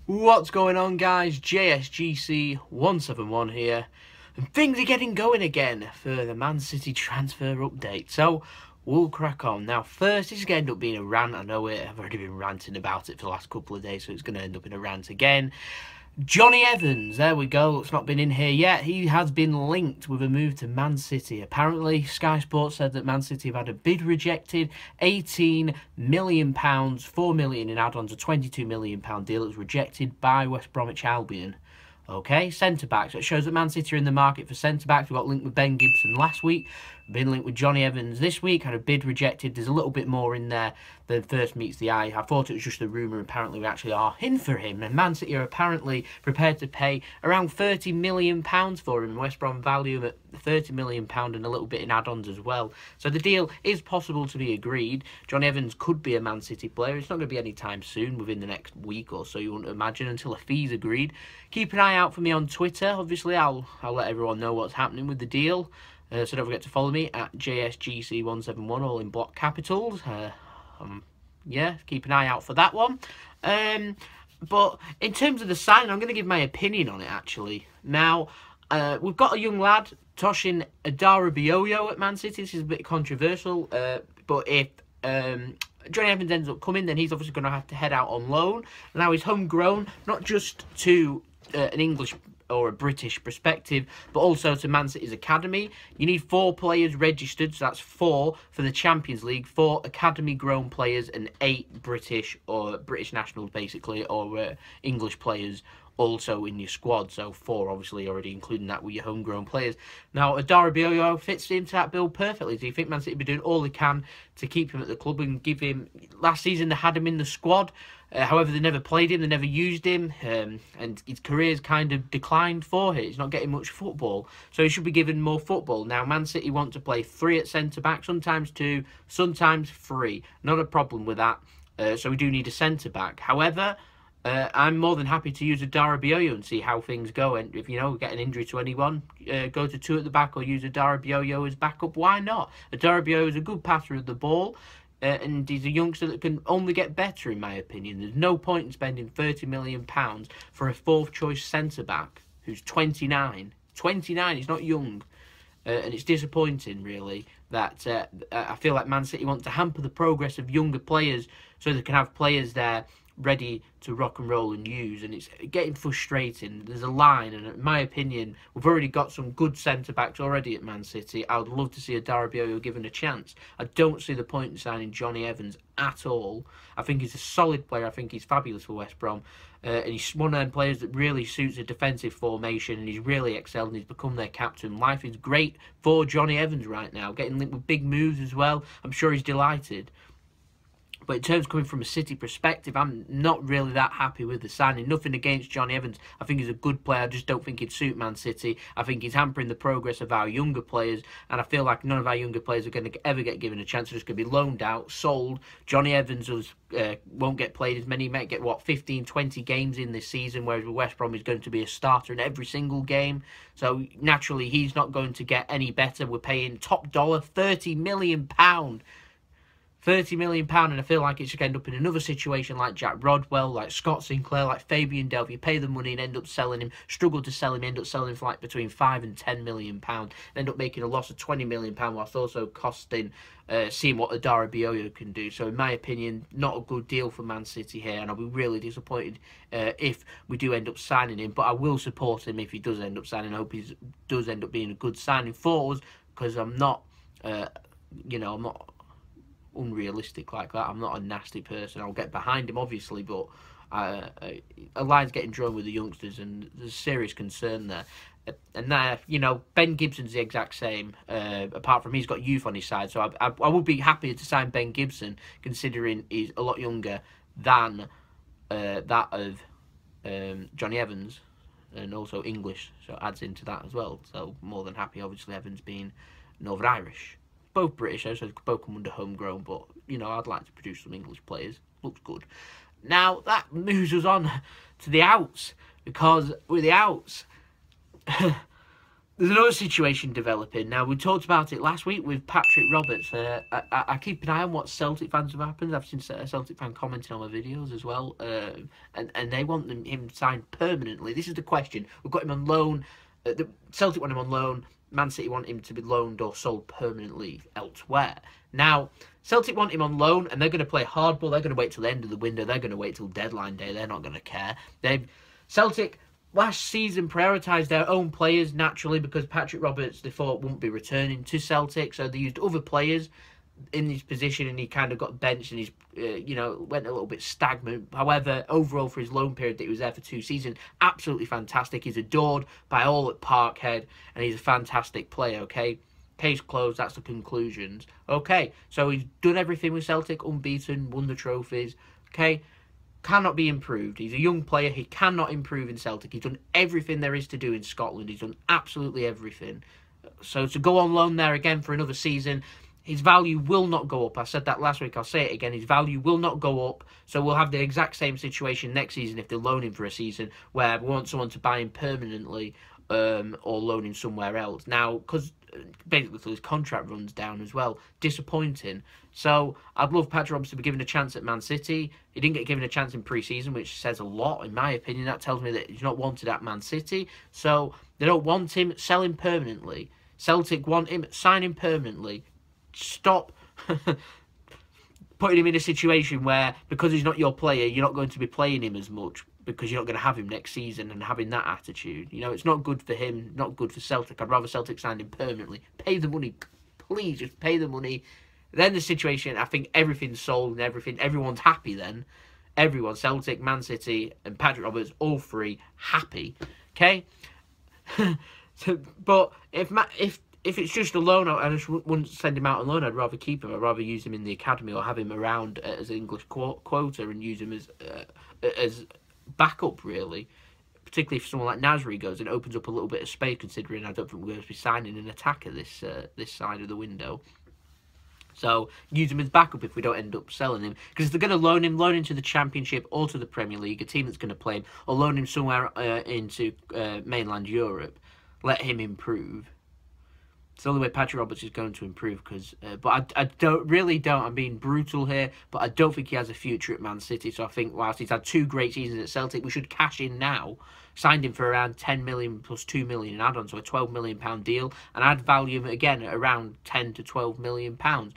What's going on, guys? JSGC 171 here, and things are getting going again for the Man City transfer update, so we'll crack on. Now first, this is going to end up being a rant. I know it, I've already been ranting about it for the last couple of days, so it's going to end up in a rant again. Jonny Evans, there we go, it's not been in here yet. He has been linked with a move to Man City. Apparently, Sky Sports said that Man City have had a bid rejected, £18 million, £4 million in add-ons, a £22 million deal that was rejected by West Bromwich Albion. Okay, centre-backs. It shows that Man City are in the market for centre-backs. We got linked with Ben Gibson last week. Been linked with Jonny Evans this week. Had a bid rejected. There's a little bit more in there than first meets the eye. I thought it was just a rumour. Apparently, we actually are in for him. And Man City are apparently prepared to pay around £30 million for him. West Brom value him at £30 million and a little bit in add-ons as well. So the deal is possible to be agreed. Jonny Evans could be a Man City player. It's not going to be any time soon, within the next week or so, you wouldn't imagine, until a fee's agreed. Keep an eye out for me on Twitter. Obviously, I'll let everyone know what's happening with the deal. So don't forget to follow me at JSGC171, all in block capitals. Yeah, keep an eye out for that one. But in terms of the signing, I'm going to give my opinion on it, actually. Now, we've got a young lad, Toshin Adarabioyo at Man City. This is a bit controversial, but if Jonny Evans ends up coming, then he's obviously going to have to head out on loan. Now, he's homegrown, not just to an English or a British perspective, but also to Man City's academy. You need 4 players registered, so that's 4 for the Champions League, 4 academy-grown players and 8 British or British nationals, basically, or English players also in your squad. So 4, obviously, already including that with your homegrown players. Now, Adarabioyo fits into that bill perfectly. Do you think Man City will be doing all they can to keep him at the club and give him... Last season, they had him in the squad. However, they never played him, they never used him, and his career's kind of declined for him. He's not getting much football, so he should be given more football. Now, Man City want to play 3 at centre-back, sometimes 2, sometimes 3. Not a problem with that, so we do need a centre-back. However, I'm more than happy to use Adarabioyo and see how things go. And if, you know, get an injury to anyone, go to 2 at the back or use Adarabioyo as backup. Why not? Adarabioyo is a good passer of the ball. And he's a youngster that can only get better, in my opinion. There's no point in spending £30 million for a 4th-choice centre-back who's 29. 29, he's not young. And it's disappointing, really, that I feel like Man City want to hamper the progress of younger players so they can have players there ready to rock and roll and use, and it's getting frustrating. There's a line, and in my opinion, we've already got some good centre-backs already at Man City. I would love to see Adarabioyo given a chance. I don't see the point in signing Jonny Evans at all. I think he's a solid player. I think he's fabulous for West Brom, and he's one of them players that really suits a defensive formation, and he's really excelled, and he's become their captain. Life is great for Jonny Evans right now, getting linked with big moves as well. I'm sure he's delighted. But in terms of coming from a City perspective, I'm not really that happy with the signing. Nothing against Jonny Evans. I think he's a good player. I just don't think he'd suit Man City. I think he's hampering the progress of our younger players. And I feel like none of our younger players are going to ever get given a chance. They're just going to be loaned out, sold. Jonny Evans won't get played as many. He might get, what, 15, 20 games in this season, whereas with West Brom, he's going to be a starter in every single game. So, naturally, he's not going to get any better. We're paying top dollar, £30 million. £30 million, and I feel like it's going to end up in another situation like Jack Rodwell, like Scott Sinclair, like Fabian Delph. You pay the money and end up selling him, struggle to sell him, end up selling him for like between £5 and £10 million, end up making a loss of £20 million whilst also costing, seeing what Adarabioyo can do. So in my opinion, not a good deal for Man City here, and I'll be really disappointed if we do end up signing him, but I will support him if he does end up signing. I hope he does end up being a good signing for us, because I'm not, you know, I'm not unrealistic like that. I'm not a nasty person. I'll get behind him, obviously, but a line's getting drawn with the youngsters, and there's serious concern there. And that, you know, Ben Gibson's the exact same, apart from he's got youth on his side, so I would be happy to sign Ben Gibson, considering he's a lot younger than that of Jonny Evans, and also English, so it adds into that as well. So more than happy, obviously, Evans being Northern Irish. Both British, so they both come under homegrown, but, you know, I'd like to produce some English players. Looks good. Now, that moves us on to the outs, because with the outs, There's another situation developing. Now, we talked about it last week with Patrick Roberts. I keep an eye on what Celtic fans have happened. I've seen a Celtic fan commenting on my videos as well. And they want him signed permanently. This is the question. We've got him on loan. The Celtic want him on loan. Man City want him to be loaned or sold permanently elsewhere. Now, Celtic want him on loan, and they're going to play hardball. They're going to wait till the end of the window. They're going to wait till deadline day. They're not going to care. Celtic last season prioritised their own players, naturally, because Patrick Roberts, they thought, wouldn't be returning to Celtic. So they used other players in his position, and he kind of got benched, and he's, went a little bit stagnant. However, overall, for his loan period that he was there for 2 seasons, absolutely fantastic. He's adored by all at Parkhead, and he's a fantastic player, okay? Case closed, that's the conclusions. Okay, so he's done everything with Celtic, unbeaten, won the trophies, okay? Cannot be improved. He's a young player. He cannot improve in Celtic. He's done everything there is to do in Scotland. He's done absolutely everything. So to go on loan there again for another season, his value will not go up. I said that last week. I'll say it again. His value will not go up. So we'll have the exact same situation next season if they loan him for a season where we want someone to buy him permanently or loan him somewhere else. Now, because basically his contract runs down as well. Disappointing. So I'd love Patrick Roberts to be given a chance at Man City. He didn't get given a chance in pre-season, which says a lot, in my opinion. That tells me that he's not wanted at Man City. So they don't want him, sell him permanently. Celtic want him, sign him permanently. Stop putting him in a situation where, because he's not your player, you're not going to be playing him as much because you're not going to have him next season, and having that attitude. It's not good for him, not good for Celtic. I'd rather Celtic sign him permanently. Pay the money. Please, just pay the money. Then the situation, I think everything's sold and everyone's happy then. Everyone, Celtic, Man City, and Patrick Roberts, all 3 happy. Okay? But if it's just a loan, I just wouldn't send him out on loan. I'd rather keep him. I'd rather use him in the academy or have him around as an English quota and use him as backup, really. Particularly if someone like Nasri goes, it opens up a little bit of space, considering I don't think we're going to be signing an attacker this side of the window. So use him as backup if we don't end up selling him. Because if they're going to loan him to the Championship or to the Premier League, a team that's going to play him, or loan him somewhere into mainland Europe, let him improve. It's the only way Patrick Roberts is going to improve. But I don't, I'm being brutal here, but I don't think he has a future at Man City. So I think whilst he's had 2 great seasons at Celtic, we should cash in now. Signed him for around 10 million plus 2 million in add-on, so a £12 million deal, and I'd value him again at around 10 to 12 million pounds.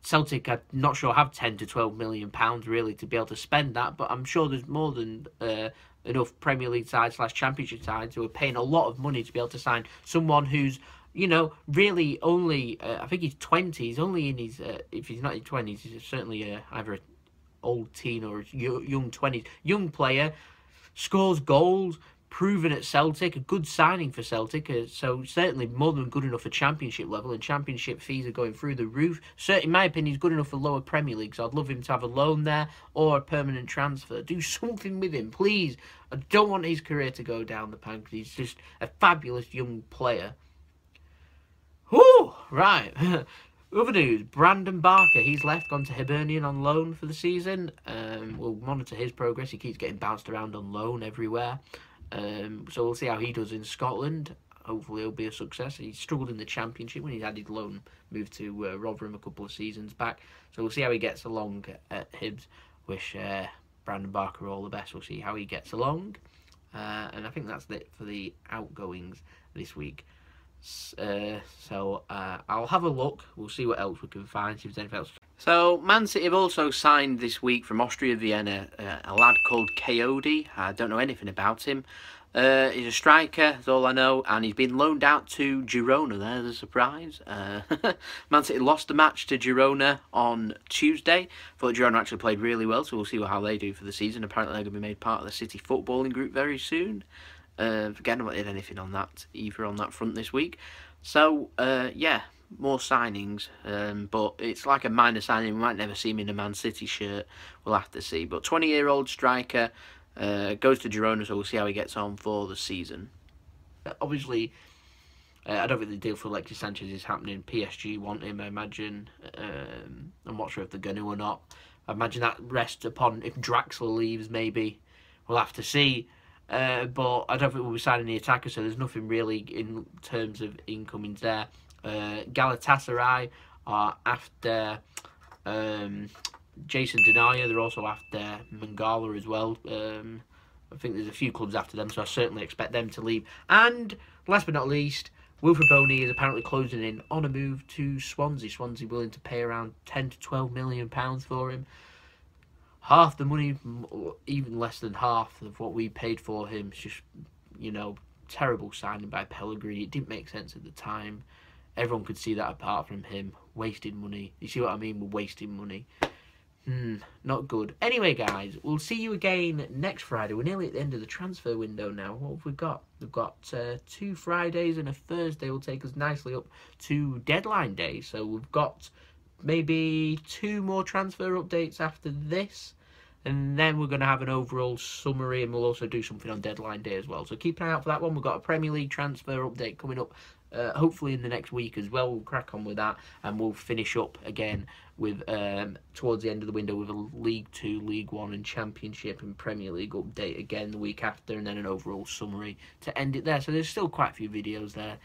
Celtic, I'm not sure, have 10 to 12 million pounds really to be able to spend that, but I'm sure there's more than enough Premier League sides / Championship sides who are paying a lot of money to be able to sign someone who's, really only, I think he's 20, he's only in his, if he's not in his 20s, he's certainly either an old teen or a young 20s, young player, scores goals, proven at Celtic, a good signing for Celtic, so certainly more than good enough for Championship level, and Championship fees are going through the roof. Certainly, in my opinion, he's good enough for lower Premier League, so I'd love him to have a loan there or a permanent transfer. Do something with him, please. I don't want his career to go down the pan, because he's just a fabulous young player. Whew, right. Other news, Brandon Barker, he's left, gone to Hibernian on loan for the season. We'll monitor his progress. He keeps getting bounced around on loan everywhere. So we'll see how he does in Scotland. Hopefully he'll be a success. He struggled in the Championship when he's added loan, moved to Rotherham a couple of seasons back. So we'll see how he gets along at Hibs. Wish Brandon Barker all the best. We'll see how he gets along. And I think that's it for the outgoings this week. So I'll have a look. We'll see what else we can find, see if there's anything else. So Man City have also signed this week from Austria Vienna a lad called Coyote. I don't know anything about him. He's a striker, that's all I know, and he's been loaned out to Girona. There's a surprise. Man City lost the match to Girona on Tuesday. Thought Girona actually played really well, so we'll see how they do for the season. Apparently they're going to be made part of the City footballing group very soon. Again, I did anything on that either on that front this week. So yeah, more signings, but it's like a minor signing. We might never see him in a Man City shirt. We'll have to see. But 20-year-old striker goes to Girona, so we'll see how he gets on for the season. Obviously, I don't think the deal for Alexis Sanchez is happening. PSG want him, I imagine. I'm not sure if they're going to or not. I imagine that rests upon if Draxler leaves, maybe. We'll have to see. but I don't think we'll be signing the attacker, so there's nothing really in terms of incomings there. Galatasaray are after Jason Denayer. They're also after Mangala as well. I think there's a few clubs after them, so I certainly expect them to leave. And last but not least, Willful Bony is apparently closing in on a move to Swansea. Swansea willing to pay around £10 to £12 million for him. Half the money, even less than half of what we paid for him. It's just, you know, terrible signing by Pellegrini. It didn't make sense at the time. Everyone could see that apart from him. Wasting money. You see what I mean? We're wasting money. Not good. Anyway, guys, we'll see you again next Friday. We're nearly at the end of the transfer window now. What have we got? We've got 2 Fridays and a Thursday will take us nicely up to deadline day. So we've got maybe 2 more transfer updates after this. And then we're going to have an overall summary, and we'll also do something on deadline day as well. So keep an eye out for that one. We've got a Premier League transfer update coming up hopefully in the next week as well. We'll crack on with that, and we'll finish up again with towards the end of the window with a League 2, League 1 and Championship and Premier League update again the week after, and then an overall summary to end it there. So there's still quite a few videos there.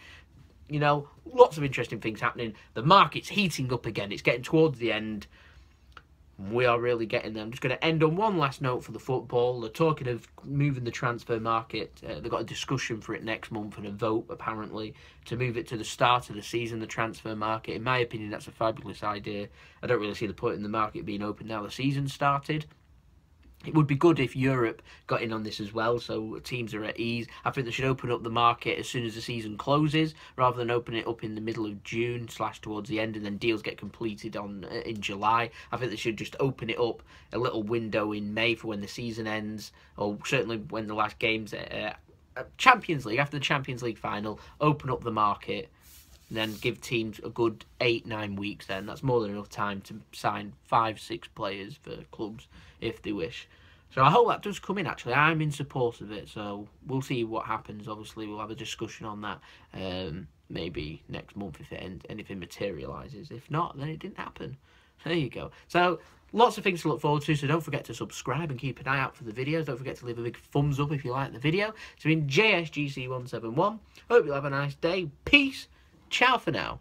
You know, lots of interesting things happening. The market's heating up again. It's getting towards the end. We are really getting there. I'm just going to end on one last note for the football. They're talking of moving the transfer market. They've got a discussion for it next month and a vote, apparently, to move it to the start of the season, the transfer market. In my opinion, that's a fabulous idea. I don't really see the point in the market being open now the season's started. It would be good if Europe got in on this as well, so teams are at ease. I think they should open up the market as soon as the season closes, rather than open it up in the middle of June / towards the end, and then deals get completed in July. I think they should just open it up a little window in May for when the season ends, or certainly when the last games, Champions League, after the Champions League final, open up the market. Then give teams a good 8-9 weeks then. That's more than enough time to sign 5-6 players for clubs if they wish. So I hope that does come in, actually. I'm in support of it, so we'll see what happens. Obviously, we'll have a discussion on that maybe next month if anything materialises. If not, then it didn't happen. There you go. So lots of things to look forward to, so don't forget to subscribe and keep an eye out for the videos. Don't forget to leave a big thumbs up if you like the video. So in JSGC 171, hope you'll have a nice day. Peace. Ciao for now.